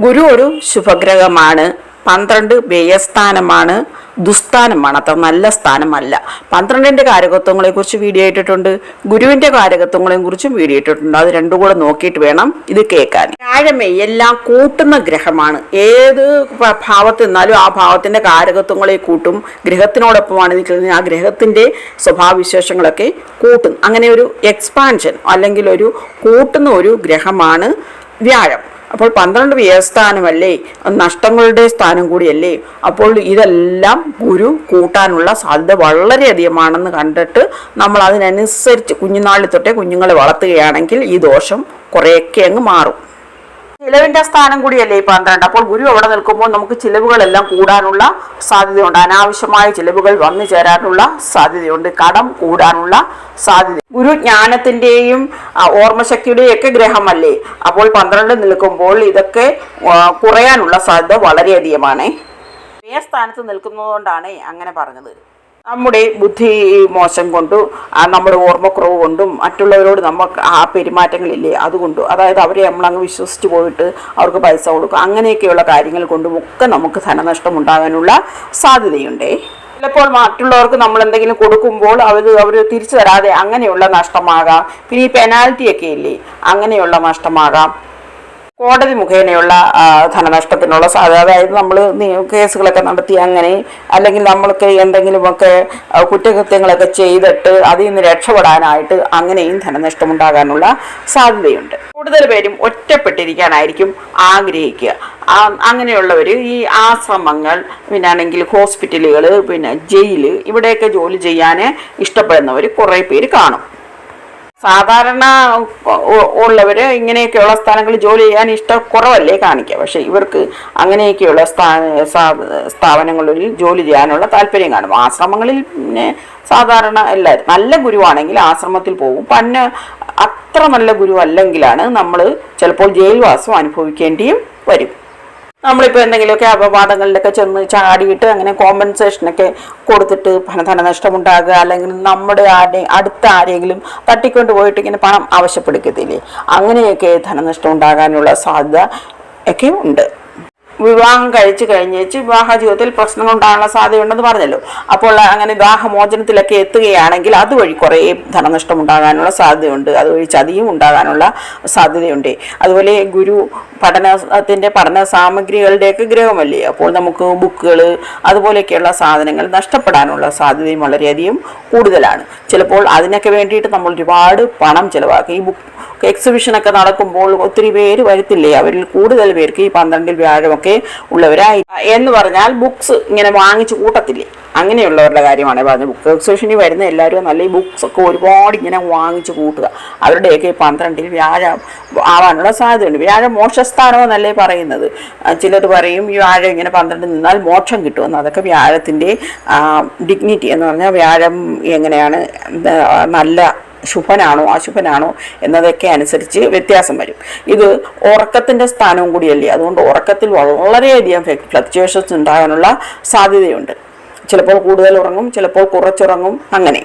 ഗുരു ഒരു ശുഭഗ്രഹമാണ്. 12 വ്യയസ്ഥാനമാണ്, ദുസ്ഥാനമാണ്, അത്ര നല്ല സ്ഥാനമല്ല. 12ന്റെ കാരകത്വങ്ങളെ കുറിച്ച് വീഡിയോ ഇട്ടിട്ടുണ്ട്, ഗുരുവിന്റെ കാരകത്വങ്ങളെ കുറിച്ചും വീഡിയോ ഇട്ടിട്ടുണ്ട്. അത് രണ്ടും കൂടെ നോക്കിയിട്ട് വേണം ഇത് കേൾക്കാൻ. വ്യാഴമേ എല്ലാം കൂട്ടുന്ന ഗ്രഹമാണ്. ഏത് ഭാവത്തിൽ നിന്നാലും ആ ഭാവത്തിന്റെ കാരകത്വങ്ങളെ കൂട്ടും. ഗ്രഹത്തിനോടൊപ്പമാണ് നിൽക്കുന്നത്. ആ ഗ്രഹത്തിന്റെ സ്വഭാവവിശേഷങ്ങളൊക്കെ കൂട്ടും. അങ്ങനെ ഒരു എക്സ്പാൻഷൻ അല്ലെങ്കിൽ ഒരു കൂട്ടുന്ന ഒരു ഗ്രഹമാണ് വ്യാഴം. അപ്പോൾ 12 വ്യയസ്ഥാനമല്ലേ, നഷ്ടങ്ങളുടെ സ്ഥാനം കൂടിയല്ലേ. അപ്പോൾ ഇതെല്ലാം ഗുരു കൂട്ടാനുള്ള സാധ്യത വളരെയധികമാണെന്ന് കണ്ടിട്ട് നമ്മൾ അതിനനുസരിച്ച് കുഞ്ഞുനാളിൽ തൊട്ടേ കുഞ്ഞുങ്ങളെ വളർത്തുകയാണെങ്കിൽ ഈ ദോഷം കുറേയൊക്കെ അങ്ങ് മാറും. ചിലവിന്റെ സ്ഥാനം കൂടിയല്ലേ ഈ 12. അപ്പോൾ ഗുരു അവിടെ നിൽക്കുമ്പോൾ നമുക്ക് ചിലവുകളെല്ലാം കൂടാനുള്ള സാധ്യതയുണ്ട്. അനാവശ്യമായ ചിലവുകൾ വന്നു ചേരാനുള്ള സാധ്യതയുണ്ട്. കടം കൂടാനുള്ള സാധ്യത. ഗുരു ജ്ഞാനത്തിന്റെയും ഓർമ്മശക്തിയുടെയും ഒക്കെ ഗ്രഹമല്ലേ. അപ്പോൾ 12 നിൽക്കുമ്പോൾ ഇതൊക്കെ കുറയാനുള്ള സാധ്യത വളരെയധികമാണ്. സ്ഥാനത്ത് നിൽക്കുന്നതുകൊണ്ടാണ് അങ്ങനെ പറഞ്ഞത്. നമ്മുടെ ബുദ്ധി മോശം കൊണ്ടും നമ്മുടെ ഓർമ്മക്കുറവ് കൊണ്ടും മറ്റുള്ളവരോട് നമുക്ക് ആ പെരുമാറ്റങ്ങളില്ലേ അതുകൊണ്ടും, അതായത് അവരെ നമ്മളങ്ങ് വിശ്വസിച്ച് പോയിട്ട് അവർക്ക് പൈസ കൊടുക്കുക, അങ്ങനെയൊക്കെയുള്ള കാര്യങ്ങൾ കൊണ്ടും ഒക്കെ നമുക്ക് ധനനഷ്ടം ഉണ്ടാകാനുള്ള സാധ്യതയുണ്ട്. ചിലപ്പോൾ മറ്റുള്ളവർക്ക് നമ്മൾ എന്തെങ്കിലും കൊടുക്കുമ്പോൾ അവർ തിരിച്ചു തരാതെ അങ്ങനെയുള്ള നഷ്ടമാകാം. പിന്നെ ഈ പെനാൽറ്റിയൊക്കെ ഇല്ലേ, അങ്ങനെയുള്ള നഷ്ടമാകാം. കോടതി മുഖേനയുള്ള ധനനഷ്ടത്തിനുള്ള സാധ്യത, അതായത് നമ്മൾ കേസുകളൊക്കെ നടത്തി അങ്ങനെ, അല്ലെങ്കിൽ നമ്മൾക്ക് എന്തെങ്കിലുമൊക്കെ കുറ്റകൃത്യങ്ങളൊക്കെ ചെയ്തിട്ട് അതിൽ നിന്ന് രക്ഷപ്പെടാനായിട്ട് അങ്ങനെയും ധനനഷ്ടം ഉണ്ടാകാനുള്ള സാധ്യതയുണ്ട്. കൂടുതൽ പേരും ഒറ്റപ്പെട്ടിരിക്കാനായിരിക്കും ആഗ്രഹിക്കുക. അങ്ങനെയുള്ളവർ ഈ ആശ്രമങ്ങൾ, പിന്നാണെങ്കിൽ ഹോസ്പിറ്റലുകൾ, പിന്നെ ജയില്, ഇവിടെയൊക്കെ ജോലി ചെയ്യാൻ ഇഷ്ടപ്പെടുന്നവർ കുറേ പേര് കാണും. സാധാരണ ഉള്ളവര് ഇങ്ങനെയൊക്കെയുള്ള സ്ഥലങ്ങളിൽ ജോലി ചെയ്യാൻ കുറവല്ലേ കാണിക്കുക. പക്ഷെ ഇവർക്ക് അങ്ങനെയൊക്കെയുള്ള സ്ഥാപനങ്ങളിൽ ജോലി ചെയ്യാനുള്ള താല്പര്യം കാണും. ആശ്രമങ്ങളിൽ പിന്നെ സാധാരണ എല്ലാവരും നല്ല ഗുരുവാണെങ്കിൽ ആശ്രമത്തിൽ പോകും. പിന്നെ അത്ര നല്ല ഗുരു അല്ലെങ്കിലാണ് നമ്മൾ ചിലപ്പോൾ ജയിൽവാസം അനുഭവിക്കേണ്ടിയും വരും. നമ്മളിപ്പോൾ എന്തെങ്കിലുമൊക്കെ അപവാദങ്ങളിലൊക്കെ ചെന്ന് ചാടിയിട്ട് അങ്ങനെ കോമ്പൻസേഷനൊക്കെ കൊടുത്തിട്ട് ധനനഷ്ടമുണ്ടാകുക, അല്ലെങ്കിൽ നമ്മുടെ അടുത്ത ആരെങ്കിലും തട്ടിക്കൊണ്ട് പോയിട്ട് ഇങ്ങനെ പണം ആവശ്യപ്പെടുക്കത്തില്ലേ, അങ്ങനെയൊക്കെ ധനനഷ്ടം ഉണ്ടാകാനുള്ള സാധ്യത ഒക്കെ ഉണ്ട്. വിവാഹം കഴിച്ചു കഴിഞ്ഞേച്ച് വിവാഹ ജീവിതത്തിൽ പ്രശ്നങ്ങൾ ഉണ്ടാകാനുള്ള സാധ്യതയുണ്ടെന്ന് പറഞ്ഞല്ലോ. അപ്പോൾ അങ്ങനെ വിവാഹമോചനത്തിലൊക്കെ എത്തുകയാണെങ്കിൽ അതുവഴി കുറേ ധനനഷ്ടം ഉണ്ടാകാനുള്ള സാധ്യതയുണ്ട്. അതുവഴി ചതിയും ഉണ്ടാകാനുള്ള സാധ്യതയുണ്ട്. അതുപോലെ ഗുരു പഠന സാമഗ്രികളുടെയൊക്കെ ഗ്രഹമല്ലേ. അപ്പോൾ നമുക്ക് ബുക്കുകൾ അതുപോലെയൊക്കെയുള്ള സാധനങ്ങൾ നഷ്ടപ്പെടാനുള്ള സാധ്യതയും വളരെയധികം കൂടുതലാണ്. ചിലപ്പോൾ അതിനൊക്കെ വേണ്ടിയിട്ട് നമ്മൾ ഒരുപാട് പണം ചിലവാക്കി. ഈ ബുക്ക് എക്സിബിഷനൊക്കെ നടക്കുമ്പോൾ ഒത്തിരി പേര് വരത്തില്ലേ, അവരിൽ കൂടുതൽ പേർക്ക് ഈ 12 വ്യാഴമൊക്കെ ഉള്ളവരായി എന്ന് പറഞ്ഞാൽ ബുക്സ് ഇങ്ങനെ വാങ്ങിച്ചു കൂട്ടത്തില്ലേ, അങ്ങനെയുള്ളവരുടെ കാര്യമാണ് പറഞ്ഞത്. ബുക്ക് എക്സിബിഷനിൽ വരുന്ന എല്ലാവരും നല്ല ഈ ബുക്സ് ഒക്കെ ഒരുപാട് ഇങ്ങനെ വാങ്ങിച്ചു കൂട്ടുക, അവരുടെയൊക്കെ 12 വ്യാഴം ആവാനുള്ള സാധ്യതയുണ്ട്. വ്യാഴം മോക്ഷസ്ഥാനമെന്നല്ലേ പറയുന്നത്. ചിലർ പറയും വ്യാഴം ഇങ്ങനെ 12 നിന്നാൽ മോക്ഷം കിട്ടുമെന്ന്. അതൊക്കെ വ്യാഴത്തിൻ്റെ ഡിഗ്നിറ്റി എന്ന് പറഞ്ഞാൽ വ്യാഴം എങ്ങനെയാണ്, നല്ല ശുഭനാണോ അശുഭനാണോ എന്നതൊക്കെ അനുസരിച്ച് വ്യത്യാസം വരും. ഇത് ഉറക്കത്തിൻ്റെ സ്ഥാനവും കൂടിയല്ലേ. അതുകൊണ്ട് ഉറക്കത്തിൽ വളരെയധികം ഫ്ലക്ച്വേഷൻസ് ഉണ്ടാകാനുള്ള സാധ്യതയുണ്ട്. ചിലപ്പോൾ കൂടുതൽ ഉറങ്ങും, ചിലപ്പോൾ കുറച്ചുറങ്ങും. അങ്ങനെ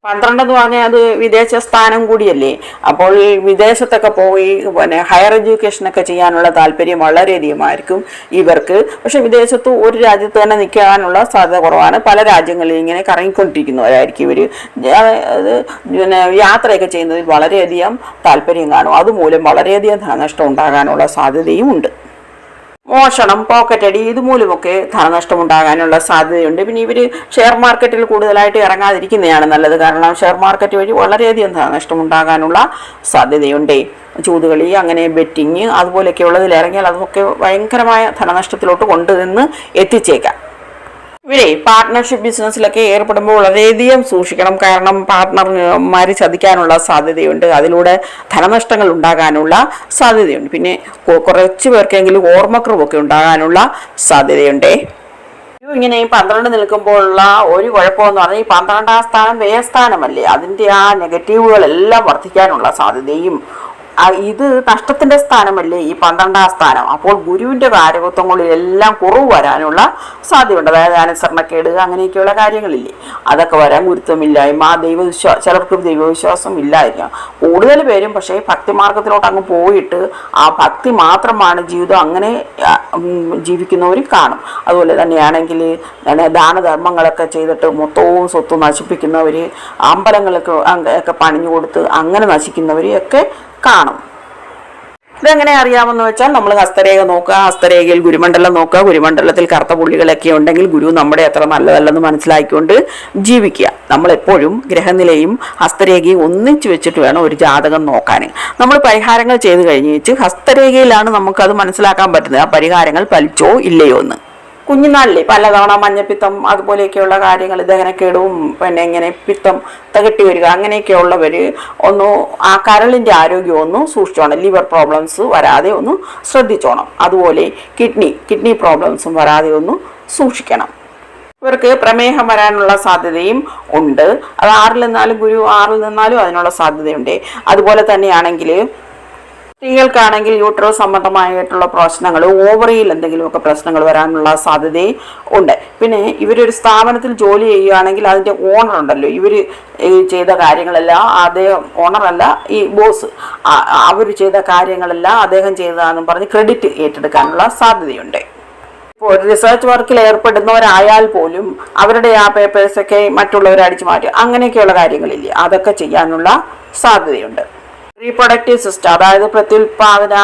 12 എന്ന് പറഞ്ഞാൽ അത് വിദേശ സ്ഥാനം കൂടിയല്ലേ. അപ്പോൾ വിദേശത്തൊക്കെ പോയി പിന്നെ ഹയർ എഡ്യൂക്കേഷനൊക്കെ ചെയ്യാനുള്ള താല്പര്യം വളരെയധികമായിരിക്കും ഇവർക്ക്. പക്ഷെ വിദേശത്ത് ഒരു രാജ്യത്ത് തന്നെ നിൽക്കാനുള്ള സാധ്യത കുറവാണ്. പല രാജ്യങ്ങളിൽ ഇങ്ങനെ കറങ്ങിക്കൊണ്ടിരിക്കുന്നവരായിരിക്കും ഇവർ. പിന്നെ യാത്രയൊക്കെ ചെയ്യുന്നതിൽ വളരെയധികം താല്പര്യം കാണും. അതുമൂലം വളരെയധികം ധനനഷ്ടം ഉണ്ടാകാനുള്ള സാധ്യതയും ഉണ്ട്. മോഷണം, പോക്കറ്റടി, ഇതുമൂലമൊക്കെ ധനനഷ്ടം ഉണ്ടാകാനുള്ള സാധ്യതയുണ്ട്. പിന്നെ ഇവർ ഷെയർ മാർക്കറ്റിൽ കൂടുതലായിട്ട് ഇറങ്ങാതിരിക്കുന്നതാണ് നല്ലത്. കാരണം ഷെയർ മാർക്കറ്റ് വഴി വളരെയധികം ധനനഷ്ടം ഉണ്ടാകാനുള്ള സാധ്യതയുണ്ട്. ചൂതുകളി, അങ്ങനെ ബെറ്റിങ് അതുപോലെയൊക്കെ ഉള്ളതിൽ ഇറങ്ങിയാൽ അതൊക്കെ ഭയങ്കരമായ ധനനഷ്ടത്തിലോട്ട് കൊണ്ടുവന്ന് എത്തിച്ചേക്കാം. ഇവരെ പാർട്ട്ണർഷിപ്പ് ബിസിനസ്സിലൊക്കെ ഏർപ്പെടുമ്പോൾ വളരെയധികം സൂക്ഷിക്കണം. കാരണം പാർട്ട്ണർമാർ ചതിക്കാനുള്ള സാധ്യതയുണ്ട്. അതിലൂടെ ധനനഷ്ടങ്ങൾ ഉണ്ടാകാനുള്ള സാധ്യതയുണ്ട്. പിന്നെ കുറച്ച് പേർക്കെങ്കിലും ഓർമ്മക്കുറവൊക്കെ ഉണ്ടാകാനുള്ള സാധ്യതയുണ്ട്. ഇങ്ങനെ ഈ 12 നിൽക്കുമ്പോഴുള്ള ഒരു കുഴപ്പമെന്ന് പറഞ്ഞാൽ ഈ 12ാം സ്ഥാനം വ്യയസ്ഥാനമല്ലേ. അതിൻ്റെ ആ നെഗറ്റീവുകളെല്ലാം വർദ്ധിക്കാനുള്ള സാധ്യതയും ഇത് നഷ്ടത്തിന്റെ സ്ഥാനമല്ലേ ഈ 12ാം സ്ഥാനം. അപ്പോൾ ഗുരുവിന്റെ കാരകത്വങ്ങളിലെല്ലാം കുറവ് വരാനുള്ള സാധ്യതയുണ്ട്. അതായത് അനുസരണക്കേട് അങ്ങനെയൊക്കെയുള്ള കാര്യങ്ങളില്ലേ, അതൊക്കെ വരാൻ. ഗുരുത്വമില്ലായ്മ, ചിലർക്ക് ദൈവവിശ്വാസം ഇല്ലായിരിക്കാം. കൂടുതൽ പേരും പക്ഷേ ഭക്തിമാർഗത്തിലോട്ട് അങ്ങ് പോയിട്ട് ആ ഭക്തി മാത്രമാണ് ജീവിതം, അങ്ങനെ ജീവിക്കുന്നവരും കാണും. അതുപോലെ തന്നെയാണെങ്കിൽ ദാനധർമ്മങ്ങളൊക്കെ ചെയ്തിട്ട് മൊത്തവും സ്വത്തും നശിപ്പിക്കുന്നവർ, അമ്പലങ്ങളൊക്കെ ഒക്കെ പണിഞ്ഞു കൊടുത്ത് അങ്ങനെ നശിക്കുന്നവരെയൊക്കെ കാണും. ഇതെങ്ങനെ അറിയാമെന്ന് വെച്ചാൽ നമ്മൾ ഹസ്തരേഖ നോക്കുക, ഹസ്തരേഖയിൽ ഗുരുമണ്ഡലം നോക്കുക, ഗുരുമണ്ഡലത്തിൽ കറുത്ത പുള്ളികളൊക്കെ ഉണ്ടെങ്കിൽ ഗുരു നമ്മുടെ അത്ര നല്ലതല്ലെന്ന് മനസ്സിലാക്കിക്കൊണ്ട് ജീവിക്കുക. നമ്മളെപ്പോഴും ഗ്രഹനിലയും ഹസ്തരേഖയും ഒന്നിച്ച് വെച്ചിട്ട് വേണം ഒരു ജാതകം നോക്കാൻ. നമ്മൾ പരിഹാരങ്ങൾ ചെയ്ത് കഴിഞ്ഞ് ഹസ്തരേഖയിലാണ് നമുക്കത് മനസ്സിലാക്കാൻ പറ്റുന്നത് ആ പരിഹാരങ്ങൾ ഫലിച്ചോ ഇല്ലയോ എന്ന്. കുഞ്ഞുനാളിലെ പലതവണ മഞ്ഞപ്പിത്തം അതുപോലെയൊക്കെയുള്ള കാര്യങ്ങൾ, ദഹനക്കേടും പിന്നെ ഇങ്ങനെ പിത്തം തകട്ടി വരിക അങ്ങനെയൊക്കെയുള്ളവർ ഒന്ന് ആ കരളിൻ്റെ ആരോഗ്യം ഒന്ന് സൂക്ഷിച്ചോണം. ലിവർ പ്രോബ്ലംസ് വരാതെ ഒന്ന് ശ്രദ്ധിച്ചോണം. അതുപോലെ കിഡ്നി പ്രോബ്ലംസും വരാതെ ഒന്ന് സൂക്ഷിക്കണം. ഇവർക്ക് പ്രമേഹം വരാനുള്ള സാധ്യതയും ഉണ്ട്. അത് 6ൽ നിന്നാലും ഗുരു 6ൽ നിന്നാലും അതിനുള്ള സാധ്യതയുണ്ട്. അതുപോലെ തന്നെയാണെങ്കിൽ സ്ത്രീകൾക്കാണെങ്കിൽ യൂട്രോ സംബന്ധമായിട്ടുള്ള പ്രശ്നങ്ങൾ, ഓവറിയിൽ എന്തെങ്കിലുമൊക്കെ പ്രശ്നങ്ങൾ വരാനുള്ള സാധ്യതയും ഉണ്ട്. പിന്നെ ഇവരൊരു സ്ഥാപനത്തിൽ ജോലി ചെയ്യുകയാണെങ്കിൽ അതിൻ്റെ ഓണർ ഉണ്ടല്ലോ, ഇവർ ചെയ്ത കാര്യങ്ങളെല്ലാം അദ്ദേഹം, ഓണറല്ല ഈ ബോസ്, അവർ ചെയ്ത കാര്യങ്ങളെല്ലാം അദ്ദേഹം ചെയ്തതാണെന്നും പറഞ്ഞ് ക്രെഡിറ്റ് ഏറ്റെടുക്കാനുള്ള സാധ്യതയുണ്ട്. ഇപ്പോൾ ഒരു റിസർച്ച് വർക്കിൽ ഏർപ്പെടുന്നവരായാൽ പോലും അവരുടെ ആ പേപ്പേഴ്സൊക്കെ മറ്റുള്ളവർ അടിച്ചു മാറ്റുക അങ്ങനെയൊക്കെയുള്ള കാര്യങ്ങളില്ലേ, അതൊക്കെ ചെയ്യാനുള്ള സാധ്യതയുണ്ട്. റീപ്രൊഡക്റ്റീവ് സിസ്റ്റം, അതായത് പ്രത്യുൽപാദന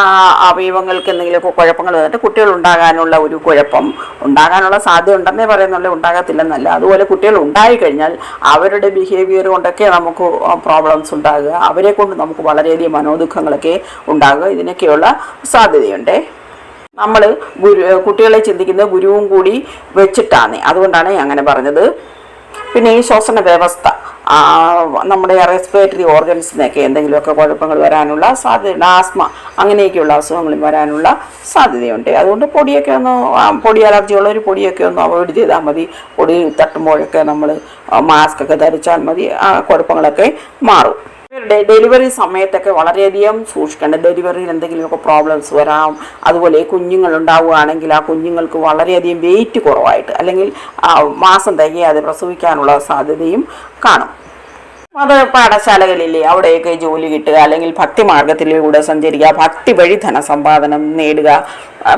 അവയവങ്ങൾക്ക് എന്തെങ്കിലുമൊക്കെ കുഴപ്പങ്ങൾ വന്നിട്ട് കുട്ടികൾ ഉണ്ടാകാനുള്ള ഒരു കുഴപ്പം ഉണ്ടാകാനുള്ള സാധ്യത ഉണ്ടെന്നേ പറയുന്നുള്ളൂ, ഉണ്ടാകത്തില്ലെന്നല്ല. അതുപോലെ കുട്ടികൾ ഉണ്ടായിക്കഴിഞ്ഞാൽ അവരുടെ ബിഹേവിയർ കൊണ്ടൊക്കെ നമുക്ക് പ്രോബ്ലംസ് ഉണ്ടാകുക, അവരെ കൊണ്ട് നമുക്ക് വളരെയധികം മനോദുഃഖങ്ങളൊക്കെ ഉണ്ടാകുക, ഇതിനൊക്കെയുള്ള സാധ്യതയുണ്ട്. നമ്മൾ കുട്ടികളെ ചിന്തിക്കുന്നത് ഗുരുവും കൂടി വെച്ചിട്ടാണ്, അതുകൊണ്ടാണ് അങ്ങനെ പറഞ്ഞത്. പിന്നെ ഈ ശ്വസന വ്യവസ്ഥ, നമ്മുടെ റെസ്പിറേറ്ററി ഓർഗൻസിനൊക്കെ എന്തെങ്കിലുമൊക്കെ കുഴപ്പങ്ങൾ വരാനുള്ള സാധ്യതയുണ്ട്. ആസ്മ അങ്ങനെയൊക്കെയുള്ള അസുഖങ്ങളും വരാനുള്ള സാധ്യതയുണ്ട്. അതുകൊണ്ട് പൊടി അലർജിയുള്ളവർ പൊടിയൊക്കെ ഒന്ന് അവോയ്ഡ് ചെയ്താൽ മതി. പൊടി തട്ടുമ്പോഴൊക്കെ നമ്മൾ മാസ്ക് ഒക്കെ ധരിച്ചാൽ മതി, ആ കുഴപ്പങ്ങളൊക്കെ മാറും. ഇവരുടെ ഡെലിവറി സമയത്തൊക്കെ വളരെയധികം സൂക്ഷിക്കേണ്ട. ഡെലിവറിയിൽ എന്തെങ്കിലുമൊക്കെ പ്രോബ്ലംസ് വരാം. അതുപോലെ കുഞ്ഞുങ്ങൾ ഉണ്ടാവുകയാണെങ്കിൽ ആ കുഞ്ഞുങ്ങൾക്ക് വളരെയധികം വെയിറ്റ് കുറവായിട്ട് അല്ലെങ്കിൽ മാസം തികയാതെ പ്രസവിക്കാനുള്ള സാധ്യതയും കാണും. അത് പാഠശാലകളില്ലേ, അവിടെയൊക്കെ ജോലി കിട്ടുക, അല്ലെങ്കിൽ ഭക്തി മാർഗത്തിലൂടെ സഞ്ചരിക്കുക, ഭക്തി വഴി ധനസമ്പാദനം നേടുക,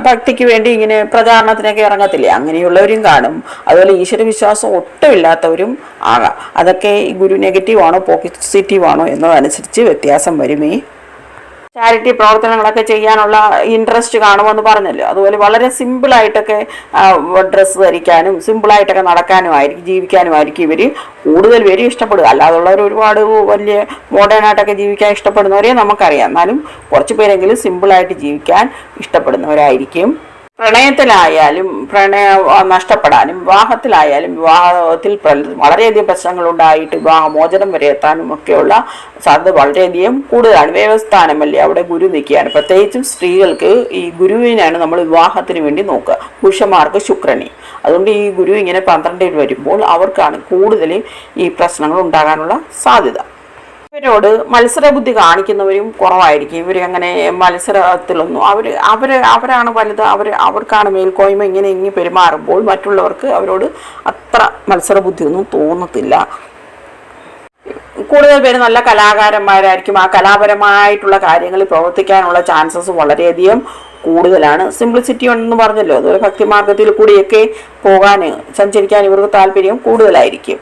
ഭക്തിക്ക് വേണ്ടി ഇങ്ങനെ പ്രചാരണത്തിനൊക്കെ ഇറങ്ങത്തില്ലേ, അങ്ങനെയുള്ളവരും കാണും. അതുപോലെ ഈശ്വരവിശ്വാസം ഒട്ടുമില്ലാത്തവരും ആകാം. അതൊക്കെ ഗുരു നെഗറ്റീവ് ആണോ പോസിറ്റീവ് ആണോ എന്നതനുസരിച്ച് വ്യത്യാസം വരുമേ. ചാരിറ്റി പ്രവർത്തനങ്ങളൊക്കെ ചെയ്യാനുള്ള ഇൻട്രസ്റ്റ് കാണുമെന്ന് പറഞ്ഞല്ലോ. അതുപോലെ വളരെ സിമ്പിളായിട്ടൊക്കെ ഡ്രസ്സ് ധരിക്കാനും സിമ്പിളായിട്ടൊക്കെ നടക്കാനുമായിരിക്കും, ജീവിക്കാനുമായിരിക്കും ഇവർ കൂടുതൽ പേര് ഇഷ്ടപ്പെടുക. അല്ലാതുള്ളവർ ഒരുപാട് വലിയ മോഡേണായിട്ടൊക്കെ ജീവിക്കാൻ ഇഷ്ടപ്പെടുന്നവരെ നമുക്കറിയാം. എന്നാലും കുറച്ച് പേരെങ്കിലും സിമ്പിളായിട്ട് ജീവിക്കാൻ ഇഷ്ടപ്പെടുന്നവരായിരിക്കും. പ്രണയത്തിലായാലും പ്രണയം നഷ്ടപ്പെടാനും വിവാഹത്തിലായാലും വിവാഹത്തിൽ വളരെയധികം പ്രശ്നങ്ങളുണ്ടായിട്ട് വിവാഹമോചനം വരെ എത്താനും ഒക്കെയുള്ള സാധ്യത വളരെയധികം കൂടുതലാണ്. വ്യവസ്ഥാനമല്ലേ അവിടെ ഗുരു നിൽക്കുകയാണ്. പ്രത്യേകിച്ചും സ്ത്രീകൾക്ക് ഈ ഗുരുവിനാണ് നമ്മൾ വിവാഹത്തിന് വേണ്ടി നോക്കുക, പുരുഷന്മാർക്ക് ശുക്രനെ. അതുകൊണ്ട് ഈ ഗുരു ഇങ്ങനെ 12ൽ വരുമ്പോൾ അവർക്കാണ് കൂടുതൽ ഈ പ്രശ്നങ്ങൾ ഉണ്ടാകാനുള്ള സാധ്യത. ഇവരോട് മത്സരബുദ്ധി കാണിക്കുന്നവരും കുറവായിരിക്കും. ഇവർ അങ്ങനെ മത്സരത്തിലൊന്നും അവരാണ് വലുത്, അവർക്കാണ് മേൽക്കോയ്മ. ഇങ്ങനെ പെരുമാറുമ്പോൾ മറ്റുള്ളവർക്ക് അവരോട് അത്ര മത്സരബുദ്ധിയൊന്നും തോന്നത്തില്ല. കൂടുതൽ പേര് നല്ല കലാകാരന്മാരായിരിക്കും. ആ കലാപരമായിട്ടുള്ള കാര്യങ്ങളിൽ പ്രവർത്തിക്കാനുള്ള ചാൻസസ് വളരെയധികം കൂടുതലാണ്. സിംപ്ലിസിറ്റി ഉണ്ടെന്ന് പറഞ്ഞല്ലോ. അതുപോലെ ഭക്തിമാർഗത്തിൽ കൂടിയൊക്കെ സഞ്ചരിക്കാൻ ഇവർക്ക് താല്പര്യം കൂടുതലായിരിക്കും.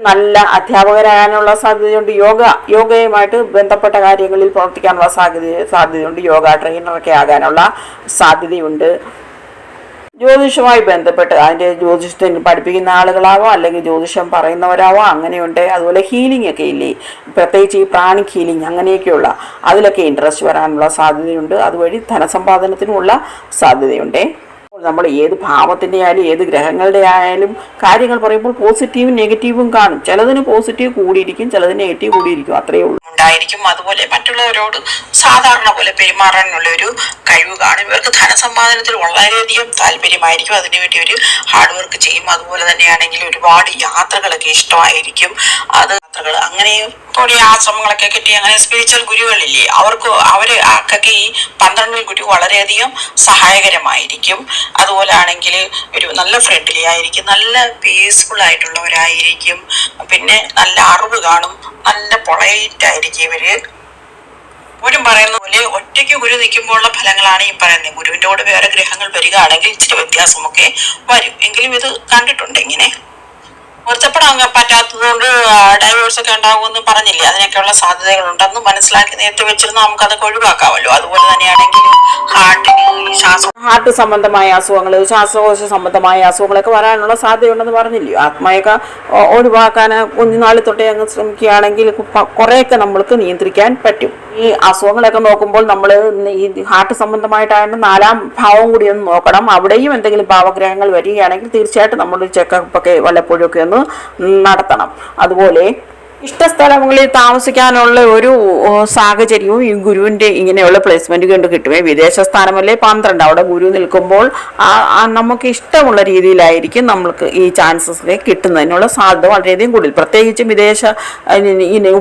നല്ല അധ്യാപകരാകാനുള്ള സാധ്യതയുണ്ട്. യോഗയുമായിട്ട് ബന്ധപ്പെട്ട കാര്യങ്ങളിൽ പ്രവർത്തിക്കാനുള്ള സാധ്യതയുണ്ട്. യോഗ ട്രെയിനറൊക്കെ ആകാനുള്ള സാധ്യതയുണ്ട്. ജ്യോതിഷവുമായി ബന്ധപ്പെട്ട് അതിൻ്റെ ജ്യോതിഷത്തിന് പഠിപ്പിക്കുന്ന ആളുകളാവാം, അല്ലെങ്കിൽ ജ്യോതിഷം പറയുന്നവരാവാം, അങ്ങനെയുണ്ട്. അതുപോലെ ഹീലിംഗ് ഒക്കെ ഇല്ലേ, പ്രത്യേകിച്ച് ഈ പ്രാണിക് ഹീലിംഗ് അങ്ങനെയൊക്കെയുള്ള അതിലൊക്കെ ഇൻട്രസ്റ്റ് വരാനുള്ള സാധ്യതയുണ്ട്. അതുവഴി ധനസമ്പാദനത്തിനുമുള്ള സാധ്യതയുണ്ട്. നമ്മൾ ഏത് ഭാവത്തിൻ്റെ ആയാലും ഏത് ഗ്രഹങ്ങളുടെ ആയാലും കാര്യങ്ങൾ പറയുമ്പോൾ പോസിറ്റീവും നെഗറ്റീവും കാണും. ചിലതിന് പോസിറ്റീവ് കൂടിയിരിക്കും, ചിലതിന് നെഗറ്റീവ് കൂടിയിരിക്കും, അത്രയേ ഉള്ളൂ ഉണ്ടായിരിക്കും. അതുപോലെ മറ്റുള്ളവരോട് സാധാരണ പോലെ പെരുമാറാനുള്ള ഒരു കഴിവ് കാണും. ഇവർക്ക് ധനസമ്പാദനത്തിൽ വളരെയധികം താല്പര്യമായിരിക്കും. അതിനുവേണ്ടി ഒരു ഹാർഡ് വർക്ക് ചെയ്യും. അതുപോലെ തന്നെയാണെങ്കിൽ ഒരുപാട് യാത്രകളൊക്കെ ഇഷ്ടമായിരിക്കും. അത് അങ്ങനെയും കൂടി ആശ്രമങ്ങളൊക്കെ കിട്ടി അങ്ങനെ സ്പിരിച്വൽ ഗുരുകളില്ലേ അവർക്കൊക്കെ ഈ 12 ഗുരു വളരെയധികം സഹായകരമായിരിക്കും. അതുപോലെ ആണെങ്കിൽ ഒരു നല്ല ഫ്രണ്ട്ലി ആയിരിക്കും, നല്ല പീസ്ഫുൾ ആയിട്ടുള്ളവരായിരിക്കും, പിന്നെ നല്ല അറിവ് കാണും, നല്ല പൊളൈറ്റ് ആയിരിക്കും ഇവര്. ഗുരു പറയുന്ന പോലെ ഒറ്റയ്ക്ക് ഗുരു നിൽക്കുമ്പോൾ ഉള്ള ഫലങ്ങളാണ് ഈ പറയുന്നത്. ഗുരുവിന്റെ കൂടെ വേറെ ഗ്രഹങ്ങൾ വരികയാണെങ്കിൽ ഇച്ചിരി വ്യത്യാസമൊക്കെ വരും. എങ്കിലും ഇത് കണ്ടിട്ടുണ്ട് ഇങ്ങനെ. പൊരുത്തപ്പെടാൻ പറ്റാത്തത് കൊണ്ട് ഡൈവേഴ്സ് ഒക്കെ ഉണ്ടാകുമെന്ന് പറഞ്ഞില്ലേ, അതിനൊക്കെയുള്ള സാധ്യതകളുണ്ടെന്ന് മനസ്സിലാക്കി നേരത്തെ വെച്ചിരുന്ന നമുക്കതൊക്കെ ഒഴിവാക്കാമല്ലോ. അതുപോലെ തന്നെയാണെങ്കിൽ ഹാർട്ട് സംബന്ധമായ അസുഖങ്ങൾ, ശ്വാസകോശ സംബന്ധമായ അസുഖങ്ങളൊക്കെ വരാനുള്ള സാധ്യതയുണ്ടെന്ന് പറഞ്ഞില്ലയോ. ആത്മയൊക്കെ ഒഴിവാക്കാൻ കുഞ്ഞുനാളിൽ തൊട്ടേ അങ്ങ് ശ്രമിക്കുകയാണെങ്കിൽ കുറേയൊക്കെ നമ്മൾക്ക് നിയന്ത്രിക്കാൻ പറ്റും. ഈ അസുഖങ്ങളൊക്കെ നോക്കുമ്പോൾ നമ്മൾ ഈ ഹാർട്ട് സംബന്ധമായിട്ടാണ് 4ാം ഭാവം കൂടി ഒന്ന് നോക്കണം. അവിടെയും എന്തെങ്കിലും ഭാവഗ്രഹങ്ങൾ വരികയാണെങ്കിൽ തീർച്ചയായിട്ടും നമ്മൾ ചെക്കപ്പ് ഒക്കെ വല്ലപ്പോഴും ഒക്കെ ഒന്ന് നടത്തണം. അതുപോലെ ഇഷ്ടസ്ഥലങ്ങളിൽ താമസിക്കാനുള്ള ഒരു സാഹചര്യവും ഈ ഗുരുവിന്റെ ഇങ്ങനെയുള്ള പ്ലേസ്മെന്റ് കൊണ്ട് കിട്ടുമേ. വിദേശ സ്ഥാനമല്ലേ 12, അവിടെ ഗുരു നിൽക്കുമ്പോൾ നമുക്ക് ഇഷ്ടമുള്ള രീതിയിലായിരിക്കും നമ്മൾക്ക് ഈ ചാൻസസ് കിട്ടുന്നതിനുള്ള സാധ്യത വളരെയധികം കൂടുതൽ. പ്രത്യേകിച്ചും വിദേശ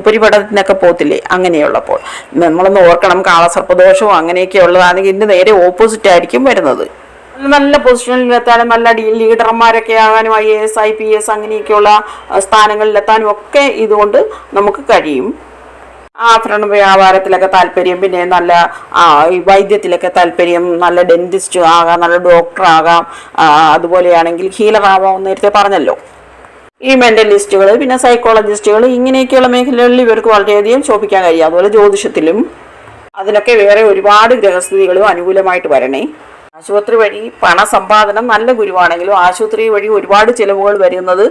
ഉപരിപഠനത്തിനൊക്കെ പോകത്തില്ലേ, അങ്ങനെയുള്ളപ്പോൾ നമ്മളൊന്ന് ഓർക്കണം. കാളസർപ്പദോഷവും അങ്ങനെയൊക്കെ ഉള്ളതാണെങ്കിൽ ഇതിന്റെ നേരെ ഓപ്പോസിറ്റ് ആയിരിക്കും വരുന്നത്. നല്ല പൊസിഷനിലെത്താനും നല്ല ലീഡർമാരൊക്കെ ആകാനും IAS IPS അങ്ങനെയൊക്കെയുള്ള സ്ഥാനങ്ങളിലെത്താനും ഒക്കെ ഇതുകൊണ്ട് നമുക്ക് കഴിയും. ആഭരണ വ്യാപാരത്തിലൊക്കെ താല്പര്യം, പിന്നെ നല്ല ഈ വൈദ്യത്തിലൊക്കെ താല്പര്യം, നല്ല ഡെന്റിസ്റ്റ് ആകാം, നല്ല ഡോക്ടർ ആകാം, അതുപോലെയാണെങ്കിൽ ഹീലർ ആവാം, നേരത്തെ പറഞ്ഞല്ലോ. ഈ മെന്റലിസ്റ്റുകൾ, പിന്നെ സൈക്കോളജിസ്റ്റുകൾ, ഇങ്ങനെയൊക്കെയുള്ള മേഖലകളിൽ ഇവർക്ക് വളരെയധികം ശോഭിക്കാൻ കഴിയും. അതുപോലെ ജ്യോതിഷത്തിലും അതിനൊക്കെ വേറെ ഒരുപാട് ഗ്രഹസ്ഥിതികളും അനുകൂലമായിട്ട് വരണേ. ആശുപത്രി വഴി പണസമ്പാദനം നല്ല ഗുരുവാണെങ്കിലും ആശുപത്രി വഴി ഒരുപാട് ചിലവുകൾ വരുന്നത്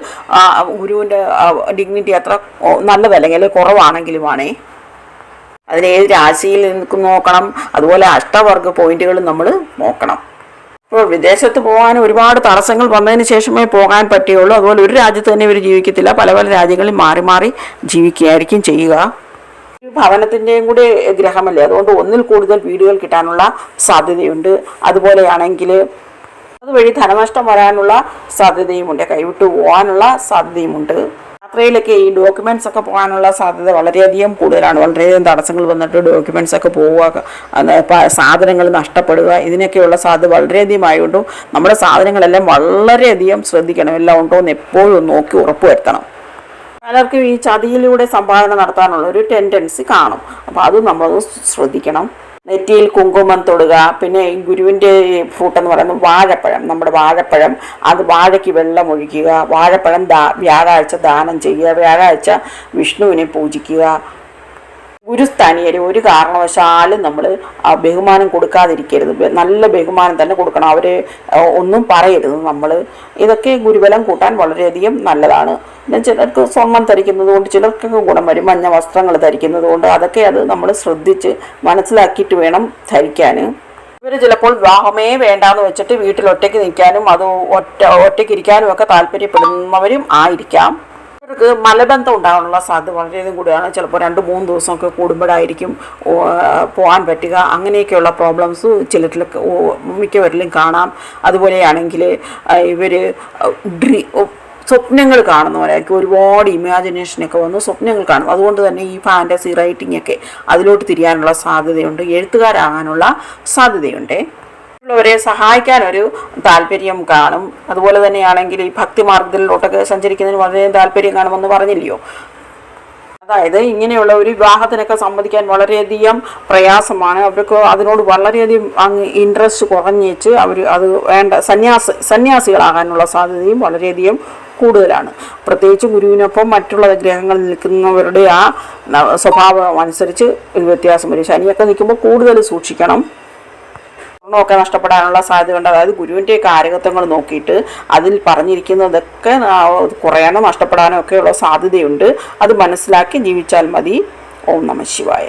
ഗുരുവിൻ്റെ ഡിഗ്നിറ്റി അത്ര നല്ലതല്ലെങ്കിൽ കുറവാണെങ്കിലുമാണേ. അതിന് ഏത് രാശിയിൽ നോക്കണം. അതുപോലെ അഷ്ടവർഗ പോയിന്റുകളും നമ്മൾ നോക്കണം. ഇപ്പോൾ വിദേശത്ത് പോകാൻ ഒരുപാട് തടസ്സങ്ങൾ വന്നതിന് ശേഷമേ പോകാൻ പറ്റുകയുള്ളൂ. അതുപോലെ ഒരു രാജ്യത്ത് തന്നെ ഇവർ ജീവിക്കത്തില്ല, പല പല രാജ്യങ്ങളിൽ മാറി മാറി ജീവിക്കുകയായിരിക്കും ചെയ്യുക. ഭവനത്തിൻ്റെയും കൂടി ഗ്രഹമല്ലേ, അതുകൊണ്ട് ഒന്നിൽ കൂടുതൽ വീടുകൾ കിട്ടാനുള്ള സാധ്യതയുണ്ട്. അതുപോലെയാണെങ്കിൽ അതുവഴി ധനനഷ്ടം വരാനുള്ള സാധ്യതയുമുണ്ട്, കൈവിട്ടു പോകാനുള്ള സാധ്യതയുമുണ്ട്. യാത്രയിലൊക്കെ ഈ ഡോക്യുമെൻറ്റ്സ് ഒക്കെ പോകാനുള്ള സാധ്യത വളരെയധികം കൂടുതലാണ്. വളരെയധികം തടസ്സങ്ങൾ വന്നിട്ട് ഡോക്യുമെൻറ്റ്സ് ഒക്കെ പോവുക, സാധനങ്ങൾ നഷ്ടപ്പെടുക, ഇതിനൊക്കെയുള്ള സാധ്യത വളരെയധികം ആയതുകൊണ്ടും നമ്മുടെ സാധനങ്ങളെല്ലാം വളരെയധികം ശ്രദ്ധിക്കണം. എല്ലാം ഉണ്ടോ എന്ന് എപ്പോഴും നോക്കി ഉറപ്പുവരുത്തണം. പലർക്കും ഈ ചതിയിലൂടെ സമ്പാദന നടത്താനുള്ള ഒരു ടെൻഡൻസി കാണും. അപ്പോൾ അത് നമ്മൾ ശ്രദ്ധിക്കണം. നെറ്റിയിൽ കുങ്കുമം തൊടുക. പിന്നെ ഈ ഗുരുവിൻ്റെ ഫ്രൂട്ട് എന്ന് പറയുന്നത് വാഴപ്പഴം, നമ്മുടെ വാഴപ്പഴം, അത് വാഴയ്ക്ക് വെള്ളം ഒഴിക്കുക. വാഴപ്പഴം വ്യാഴാഴ്ച ദാനം ചെയ്യുക. വ്യാഴാഴ്ച വിഷ്ണുവിനെ പൂജിക്കുക. ഗുരുസ്ഥാനീയരെ ഒരു കാരണവശാലും നമ്മൾ ബഹുമാനം കൊടുക്കാതിരിക്കരുത്. നല്ല ബഹുമാനം തന്നെ കൊടുക്കണം. അവരെ ഒന്നും പറയരുത് നമ്മൾ. ഇതൊക്കെ ഗുരുബലം കൂട്ടാൻ വളരെയധികം നല്ലതാണ്. പിന്നെ ചിലർക്ക് സ്വർണം ധരിക്കുന്നത് കൊണ്ട് ചിലർക്കൊക്കെ ഗുണം വരും. മഞ്ഞ വസ്ത്രങ്ങൾ ധരിക്കുന്നത് കൊണ്ട് അതൊക്കെ അത് നമ്മൾ ശ്രദ്ധിച്ച് മനസ്സിലാക്കിയിട്ട് വേണം ധരിക്കാൻ. ഇവർ ചിലപ്പോൾ വിവാഹമേ വേണ്ടാന്ന് വെച്ചിട്ട് വീട്ടിൽ ഒറ്റയ്ക്ക് നിൽക്കാനും അത് ഒറ്റയ്ക്ക് ഇരിക്കാനും ഒക്കെ താല്പര്യപ്പെടുന്നവരും ആയിരിക്കാം. ഇവർക്ക് മലബന്ധം ഉണ്ടാകാനുള്ള സാധ്യത വളരെയധികം കൂടിയാണ്. ചിലപ്പോൾ 2-3 ദിവസമൊക്കെ കൂടുമ്പോഴായിരിക്കും പോകാൻ പറ്റുക. അങ്ങനെയൊക്കെയുള്ള പ്രോബ്ലംസ് ചിലരിലൊക്കെ മിക്കവരിലും കാണാം. അതുപോലെയാണെങ്കിൽ ഇവർ സ്വപ്നങ്ങൾ കാണുന്നവരായിരിക്കും. ഒരുപാട് ഇമാജിനേഷനൊക്കെ വന്ന് സ്വപ്നങ്ങൾ കാണും. അതുകൊണ്ട് തന്നെ ഈ ഫാൻറ്റസി റൈറ്റിംഗ് ഒക്കെ അതിലോട്ട് തിരിയാനുള്ള സാധ്യതയുണ്ട്. എഴുത്തുകാരാകാനുള്ള സാധ്യതയുണ്ട്. മറ്റുള്ളവരെ സഹായിക്കാനൊരു താല്പര്യം കാണും. അതുപോലെ തന്നെയാണെങ്കിൽ ഈ ഭക്തിമാർഗത്തിലോട്ടൊക്കെ സഞ്ചരിക്കുന്നതിന് വളരെ താല്പര്യം കാണുമെന്ന് പറഞ്ഞില്ലയോ. അതായത് ഇങ്ങനെയുള്ള ഒരു വിവാഹത്തിനൊക്കെ സമ്മതിക്കാൻ വളരെയധികം പ്രയാസമാണ്. അവർക്ക് അതിനോട് വളരെയധികം ഇൻട്രസ്റ്റ് കുറഞ്ഞേച്ച് അവർ അത് വേണ്ട സന്യാസികളാകാനുള്ള സാധ്യതയും വളരെയധികം കൂടുതലാണ്. പ്രത്യേകിച്ച് ഗുരുവിനൊപ്പം മറ്റുള്ള ഗ്രഹങ്ങളിൽ നിൽക്കുന്നവരുടെ ആ സ്വഭാവം അനുസരിച്ച് വ്യത്യാസം വരും. ശനിയൊക്കെ നിൽക്കുമ്പോൾ കൂടുതൽ സൂക്ഷിക്കണം. ഒക്കെ നഷ്ടപ്പെടാനുള്ള സാധ്യതയുണ്ട്. അതായത് ഗുരുവിൻ്റെ കാരകത്വങ്ങൾ നോക്കിയിട്ട് അതിൽ പറഞ്ഞിരിക്കുന്നതൊക്കെ കുറയാനോ നഷ്ടപ്പെടാനോ ഒക്കെയുള്ള സാധ്യതയുണ്ട്. അത് മനസ്സിലാക്കി ജീവിച്ചാൽ മതി. ഓം നമഃ ശിവായ.